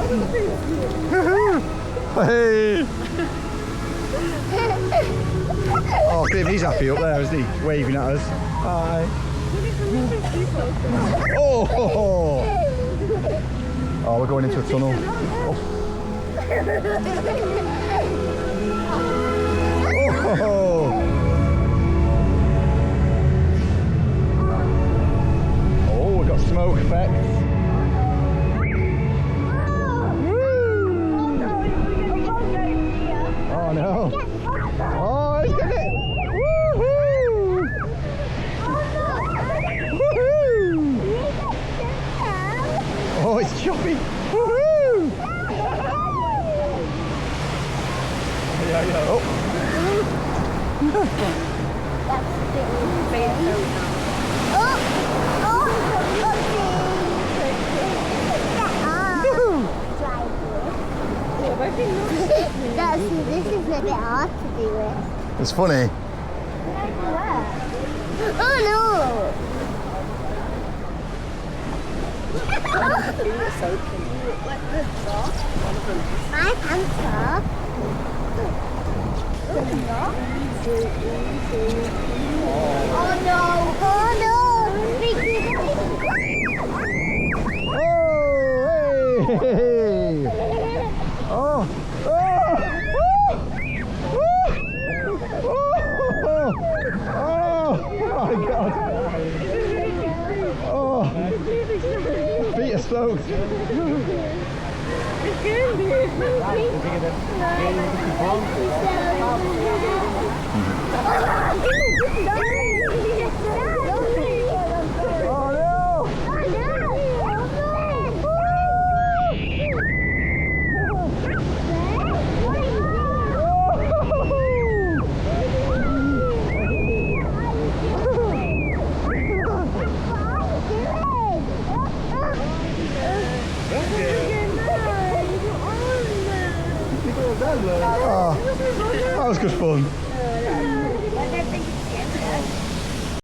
Hey! Oh, Dave, he's happy up there, isn't he? Waving at us. Hi. Oh! Oh, we're going into a tunnel. Oh! Oh, we've got smoke effects. Oh no! Oh, he's got it! Woohoo! Woohoo! Oh, it's choppy! Woohoo! Yeah. Oh! That's the this is a bit hard to do it. It's funny. Oh no! My pants are. Oh no! Oh no! Oh, hey! Oh! Oh my god! Oh! Feet are soaked! Oh no! Oh, that was good fun.